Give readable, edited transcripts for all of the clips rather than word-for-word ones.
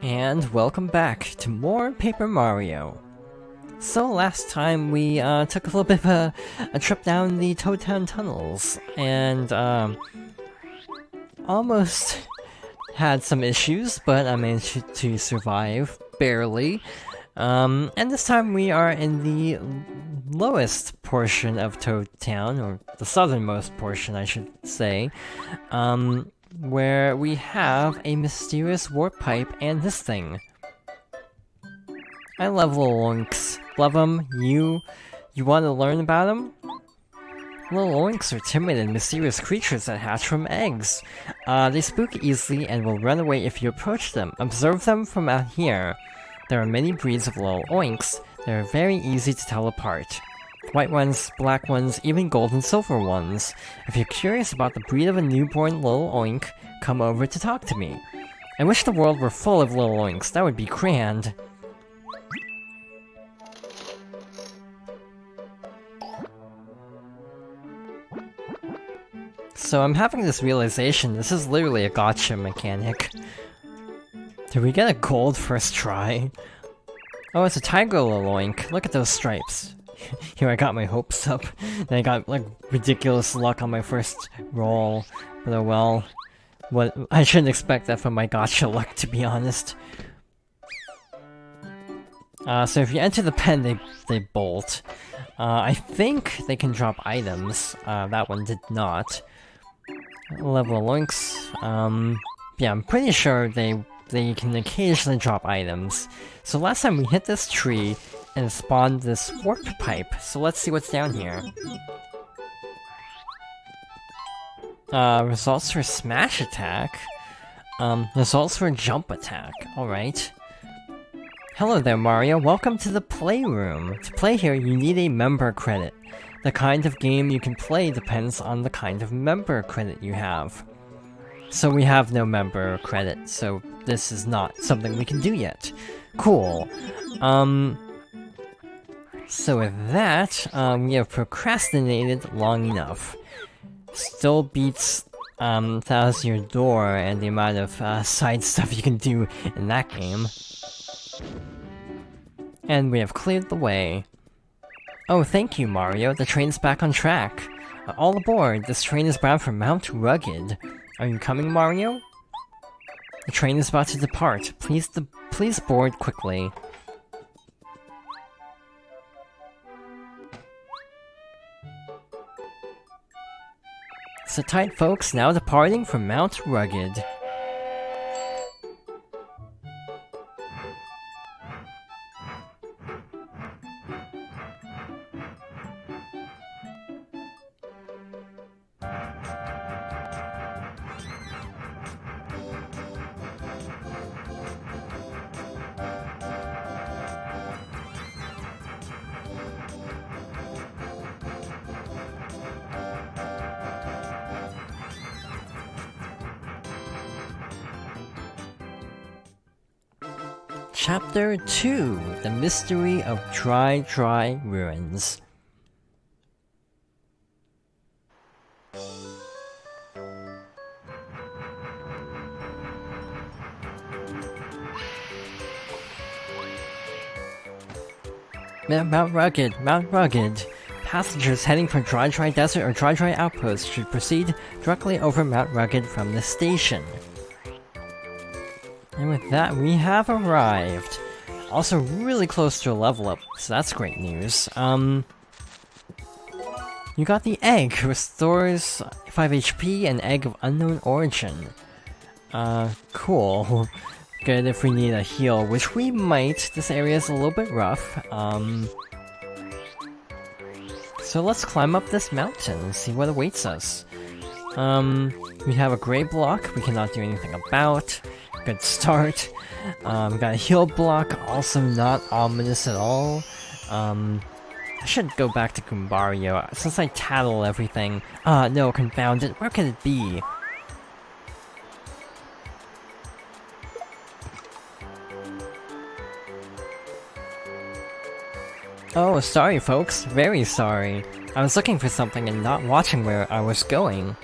And welcome back to more Paper Mario. So last time we took a little bit of a trip down the Toad Town tunnels, and almost had some issues, but I managed to survive, barely. And this time we are in the lowest portion of Toad Town, or the southernmost portion I should say, where we have a mysterious warp pipe and this thing. I love little oinks. Love them. You want to learn about them? Little oinks are timid and mysterious creatures that hatch from eggs. They spook easily and will run away if you approach them. Observe them from out here. There are many breeds of little oinks. They are very easy to tell apart. White ones, black ones, even gold and silver ones. If you're curious about the breed of a newborn little oink, come over to talk to me. I wish the world were full of little oinks, that would be grand. So I'm having this realization, this is literally a gotcha mechanic. Did we get a gold first try? Oh, it's a tiger little oink, look at those stripes. Here I got my hopes up, then I got like ridiculous luck on my first roll, but oh well. I shouldn't expect that from my gacha luck, to be honest. So if you enter the pen, they bolt. I think they can drop items, that one did not. Level links, yeah, I'm pretty sure they can occasionally drop items. So last time we hit this tree, and it spawned this warp pipe, so let's see what's down here. Results for smash attack? Results for jump attack, alright. Hello there Mario, welcome to the playroom. To play here you need a member credit. The kind of game you can play depends on the kind of member credit you have. So we have no member credit, so this is not something we can do yet. Cool. So with that, we have procrastinated long enough. Still beats Thousand Door and the amount of side stuff you can do in that game. And we have cleared the way. Oh, thank you, Mario. The train's back on track. All aboard. This train is bound for Mount Rugged. Are you coming, Mario? The train is about to depart. Please board quickly. Sit tight, folks. Now departing from Mount Rugged. Chapter 2: The Mystery of Dry Ruins. Mount Rugged. Passengers heading for Dry Desert or Dry Outpost should proceed directly over Mount Rugged from the station. And with that, we have arrived. Also really close to a level up, so that's great news. You got the egg, restores 5 HP, an egg of unknown origin. Cool. Good if we need a heal, which we might. This area is a little bit rough. So let's climb up this mountain and see what awaits us. We have a gray block we cannot do anything about. Good start. We got a heal block, also not ominous at all. I should go back to Goombario, since I tattle everything. No, confound it, where could it be? Oh, sorry folks, very sorry. I was looking for something and not watching where I was going.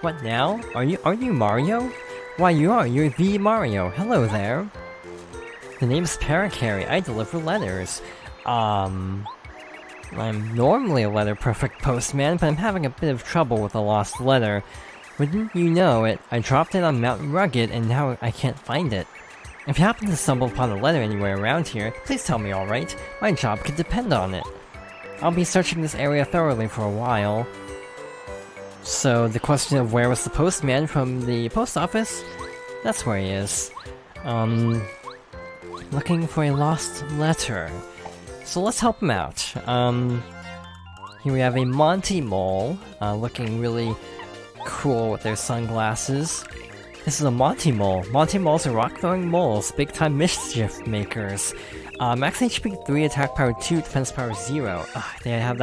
What now? Are you Mario? Why, you're the Mario. Hello there. The name's Paracarry. I deliver letters. I'm normally a letter-perfect postman, but I'm having a bit of trouble with a lost letter. Wouldn't you know it, I dropped it on Mount Rugged, and now I can't find it. If you happen to stumble upon a letter anywhere around here, please tell me, alright? My job could depend on it. I'll be searching this area thoroughly for a while. So, the question of where was the postman from the post office? That's where he is. Looking for a lost letter. So let's help him out. Here we have a Monty Mole, looking really cool with their sunglasses. This is a Monty Mole. Monty Moles are rock-throwing moles, big-time mischief makers. Max HP 3, attack power 2, defense power 0. They have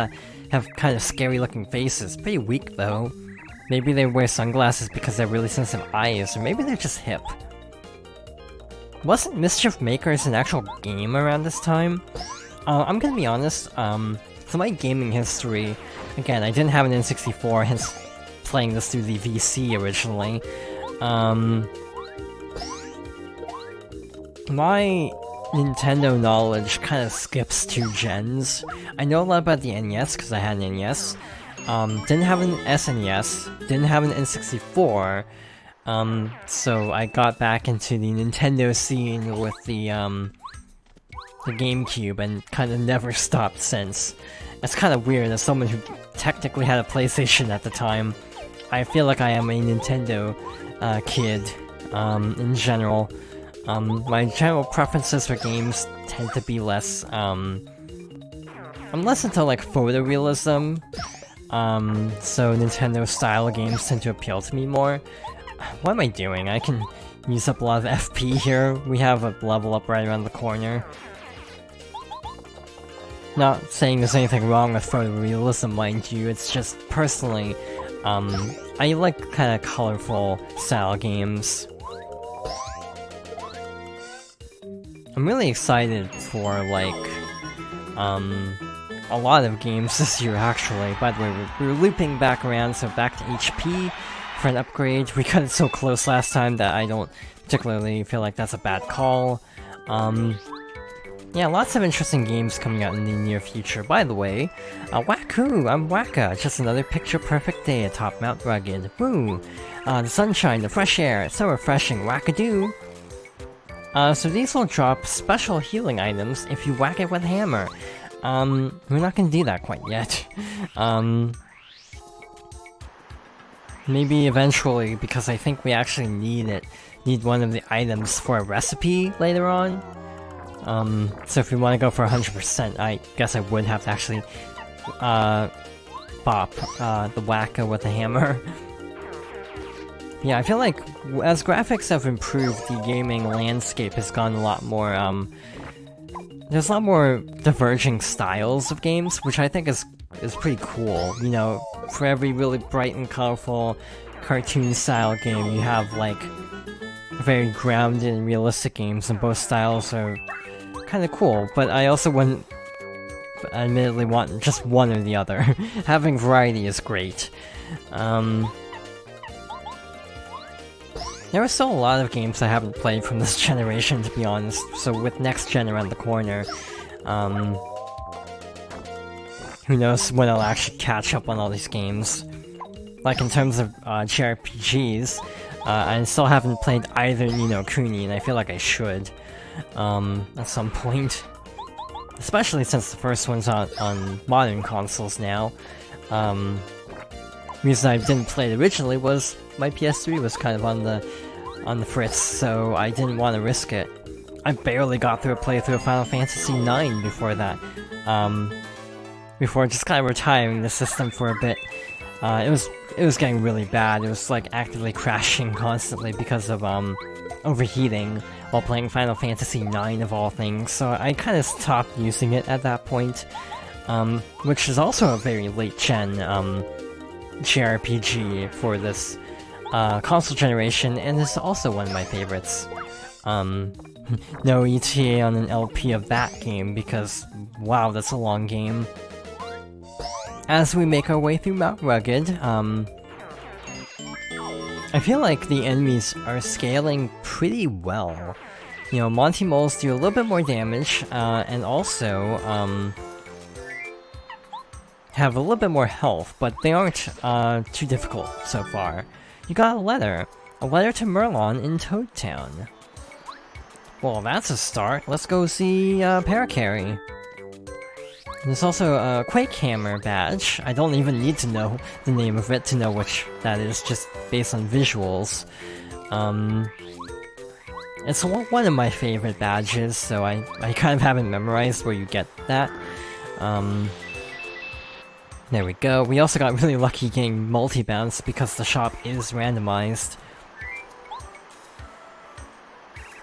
kind of scary-looking faces. Pretty weak, though. Maybe they wear sunglasses because they have really sensitive eyes, or maybe they're just hip. Wasn't Mischief Makers an actual game around this time? I'm gonna be honest, for my gaming history, again, I didn't have an N64, hence playing this through the VC originally. My Nintendo knowledge kind of skips 2 gens. I know a lot about the NES because I had an NES. Didn't have an SNES, didn't have an N64. So I got back into the Nintendo scene with the GameCube and kind of never stopped since. It's kind of weird as someone who technically had a PlayStation at the time. I feel like I am a Nintendo kid, in general. My general preferences for games tend to be less, I'm less into like photorealism, so Nintendo style games tend to appeal to me more. What am I doing? I can use up a lot of FP here. We have a level up right around the corner. Not saying there's anything wrong with photorealism, mind you, it's just personally, I like kind of colorful style games. I'm really excited for, like, a lot of games this year, actually. By the way, we're looping back around, so back to HP for an upgrade. We got it so close last time that I don't particularly feel like that's a bad call. Yeah, lots of interesting games coming out in the near future. By the way, wahoo! I'm Wacka, just another picture-perfect day atop Mount Rugged. Woo! The sunshine, the fresh air, it's so refreshing, wackadoo! So these will drop special healing items if you whack it with a hammer. We're not gonna do that quite yet. Maybe eventually, because I think we actually need one of the items for a recipe later on. So if we want to go for 100%, I guess I would have to actually, bop, the wacka with a hammer. Yeah, I feel like as graphics have improved, the gaming landscape has gone a lot more, there's a lot more diverging styles of games, which I think is pretty cool. You know, for every really bright and colorful cartoon-style game, you have, like, very grounded and realistic games, and both styles are kind of cool, but I also wouldn't admittedly want just one or the other. Having variety is great. There are still a lot of games I haven't played from this generation, to be honest, so with next gen around the corner, who knows when I'll actually catch up on all these games. Like in terms of JRPGs, I still haven't played either Ni no Kuni, and I feel like I should. At some point. Especially since the first one's on modern consoles now. The reason I didn't play it originally was my PS3 was kind of on the fritz, so I didn't want to risk it. I barely got through a playthrough of Final Fantasy IX before that. Before just kind of retiring the system for a bit. It was getting really bad. It was like actively crashing constantly because of overheating while playing Final Fantasy IX of all things, so I kind of stopped using it at that point, which is also a very late-gen JRPG for this console generation, and is also one of my favorites. No ETA on an LP of that game, because, wow, that's a long game. As we make our way through Mount Rugged, I feel like the enemies are scaling pretty well. You know, Monty Moles do a little bit more damage, and also, have a little bit more health, but they aren't, too difficult so far. You got a letter. A letter to Merlon in Toad Town. Well, that's a start. Let's go see, Parakarry. There's also a Quake Hammer badge. I don't even need to know the name of it to know which that is, just based on visuals. It's one of my favorite badges, so I kind of haven't memorized where you get that. There we go. We also got really lucky getting multi-bounce because the shop is randomized.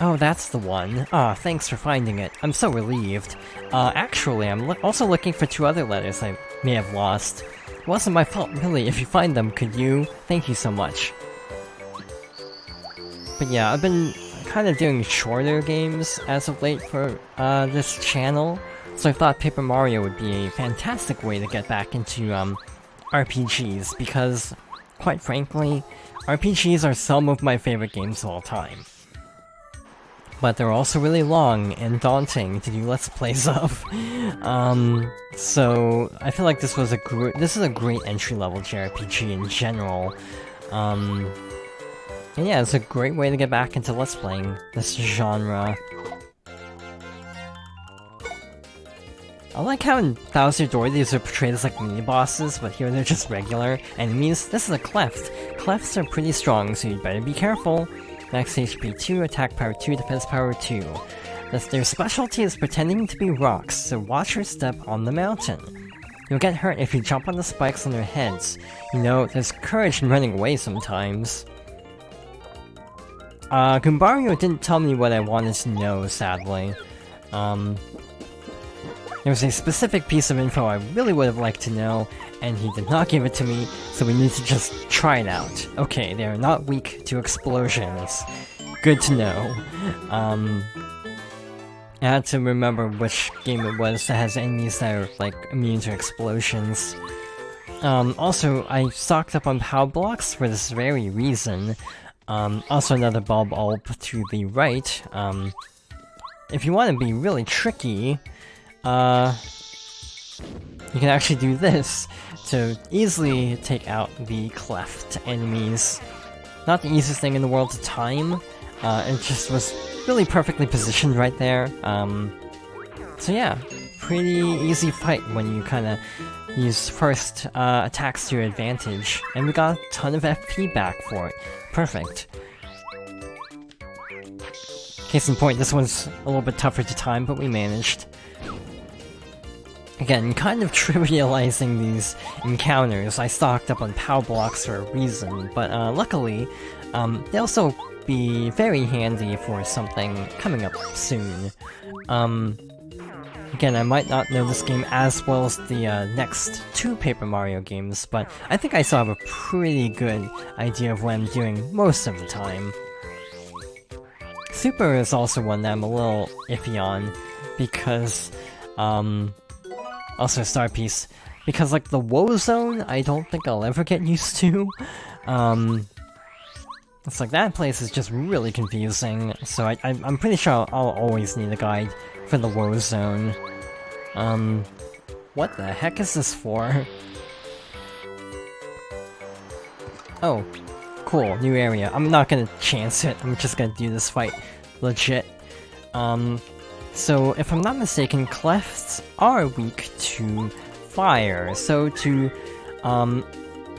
Oh, that's the one. Ah, thanks for finding it. I'm so relieved. Actually, I'm also looking for 2 other letters I may have lost. It wasn't my fault, really. If you find them, could you? Thank you so much. But yeah, I've been kind of doing shorter games as of late for this channel, so I thought Paper Mario would be a fantastic way to get back into RPGs, because, quite frankly, RPGs are some of my favorite games of all time. But they're also really long and daunting to do Let's Plays of. So I feel like this is a great entry-level JRPG in general. And yeah, it's a great way to get back into Let's Playing this genre. I like how in Bowser Door these are portrayed as like mini-bosses, but here they're just regular enemies. This is a Cleft. Clefts are pretty strong, so you'd better be careful. Max HP 2, attack power 2, defense power 2. Their specialty is pretending to be rocks, so watch your step on the mountain. You'll get hurt if you jump on the spikes on their heads. You know, there's courage in running away sometimes. Goombario didn't tell me what I wanted to know, sadly. There was a specific piece of info I really would have liked to know, and he did not give it to me, so we need to just try it out. Okay, they are not weak to explosions. Good to know. I had to remember which game it was that has enemies that are, like, immune to explosions. Also, I stocked up on POW blocks for this very reason. Also another bulb to the right. If you want to be really tricky, you can actually do this to easily take out the Cleft enemies. Not the easiest thing in the world to time, it just was really perfectly positioned right there. So yeah, pretty easy fight when you kinda use first attacks to your advantage, and we got a ton of FP back for it. Perfect. Case in point, this one's a little bit tougher to time, but we managed. Again, kind of trivializing these encounters. I stocked up on POW blocks for a reason, but luckily, they'll also be very handy for something coming up soon. Again, I might not know this game as well as the next 2 Paper Mario games, but I think I still have a pretty good idea of what I'm doing most of the time. Super is also one that I'm a little iffy on, because, also Star Piece, because like the Woe Zone, I don't think I'll ever get used to. It's like that place is just really confusing, so I'm pretty sure I'll always need a guide for the Woe Zone. What the heck is this for? Oh, cool, new area. I'm not gonna chance it, I'm just gonna do this fight legit. So, if I'm not mistaken, Clefts are weak to fire, so to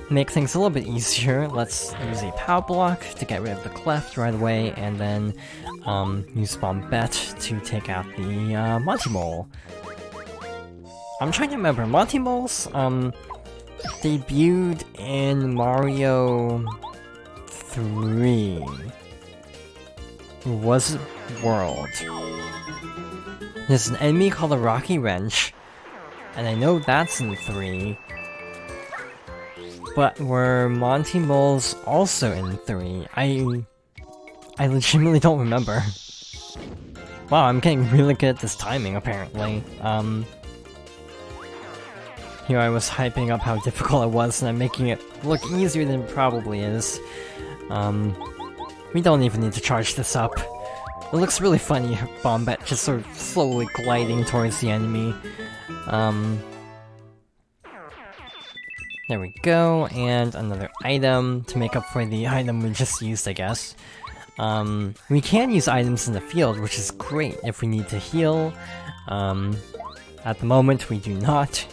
make things a little bit easier, let's use a POW block to get rid of the Cleft right away, and then use Bombette to take out the Monty Mole. I'm trying to remember, Monty Moles debuted in Mario 3. Was it World? There's an enemy called a Rocky Wrench, and I know that's in 3. But were Monty Moles also in 3? I legitimately don't remember. Wow, I'm getting really good at this timing, apparently. Here I was hyping up how difficult it was, and I'm making it look easier than it probably is. We don't even need to charge this up. It looks really funny, Bombette just sort of slowly gliding towards the enemy. There we go, and another item to make up for the item we just used, I guess. We can use items in the field, which is great if we need to heal. At the moment, we do not.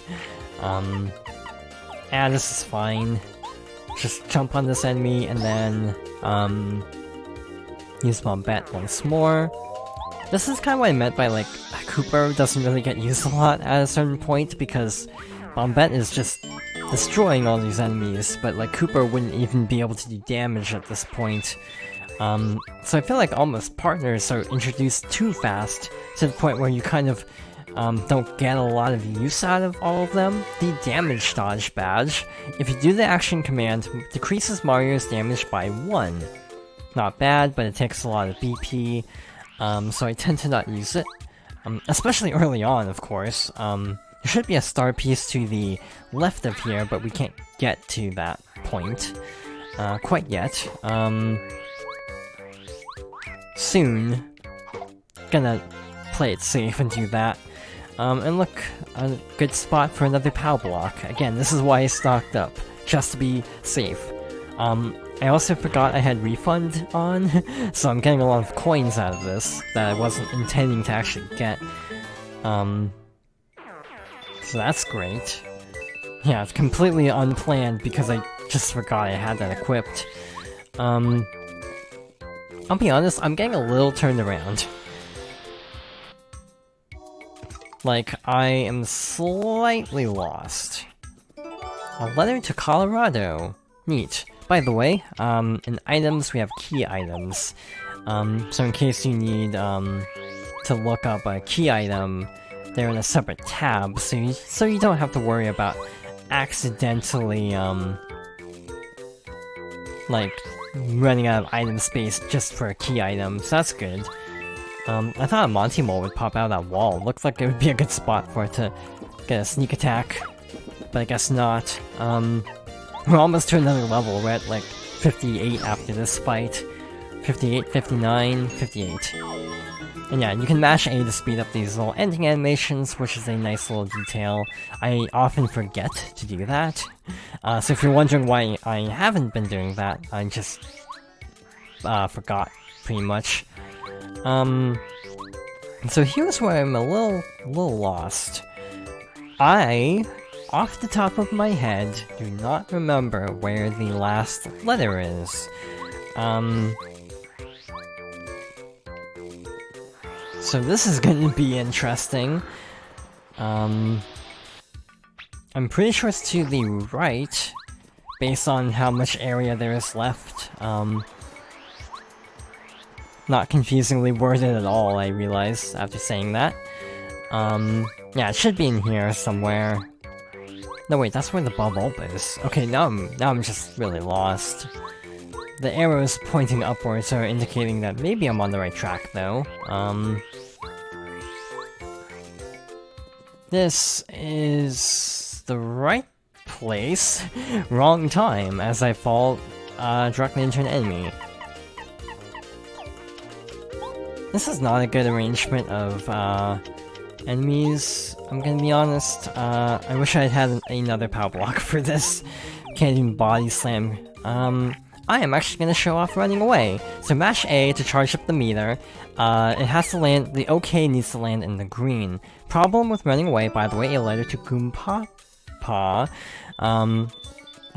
This is fine. Just jump on this enemy, and then, use Bombette once more. This is kind of what I meant by, like, Cooper doesn't really get used a lot at a certain point, because Bombette is just destroying all these enemies, but, like, Cooper wouldn't even be able to do damage at this point. So I feel like almost partners are introduced too fast, to the point where you kind of, don't get a lot of use out of all of them. The damage dodge badge, if you do the action command, decreases Mario's damage by 1. Not bad, but it takes a lot of BP, so I tend to not use it. Especially early on, of course. There should be a star piece to the left of here, but we can't get to that point quite yet. Soon. Gonna play it safe and do that. And look, a good spot for another POW block. Again, this is why I stocked up, just to be safe. I also forgot I had refund on, so I'm getting a lot of coins out of this that I wasn't intending to actually get. So that's great. Yeah, it's completely unplanned because I just forgot I had that equipped. I'll be honest, I'm getting a little turned around. Like, I am slightly lost. A letter to Colorado. Neat. By the way, in items we have key items. So in case you need to look up a key item, they're in a separate tab, so you don't have to worry about accidentally like running out of item space just for a key item. So that's good. I thought a Monty Mole would pop out of that wall. Looked like it would be a good spot for it to get a sneak attack, but I guess not. We're almost to another level. We're at like 58 after this fight. 58, 59, 58. And yeah, you can mash A to speed up these little ending animations, which is a nice little detail. I often forget to do that. So if you're wondering why I haven't been doing that, I just forgot, pretty much. So here's where I'm a little lost. I, off the top of my head, do not remember where the last letter is. So this is going to be interesting. I'm pretty sure it's to the right, based on how much area there is left. Not confusingly worded at all, I realize, after saying that. Yeah, it should be in here somewhere. No, wait, that's where the bulb is. Okay, now I'm just really lost. The arrows pointing upwards are indicating that maybe I'm on the right track, though. This is the right place. Wrong time, as I fall directly into an enemy. This is not a good arrangement of enemies, I'm gonna be honest. I wish I had another power block for this. Can't even body slam. I am actually gonna show off running away. So mash A to charge up the meter. It has to land, the OK needs to land in the green. Problem with running away, by the way, a letter to Goompa. I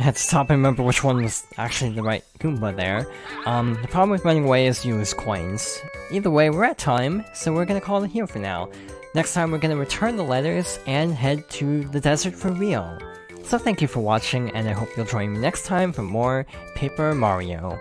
had to stop and remember which one was actually the right Goomba there. The problem with running away is you lose coins. Either way, we're at time, so we're gonna call it here for now. Next time we're gonna return the letters and head to the desert for real. So thank you for watching, and I hope you'll join me next time for more Paper Mario.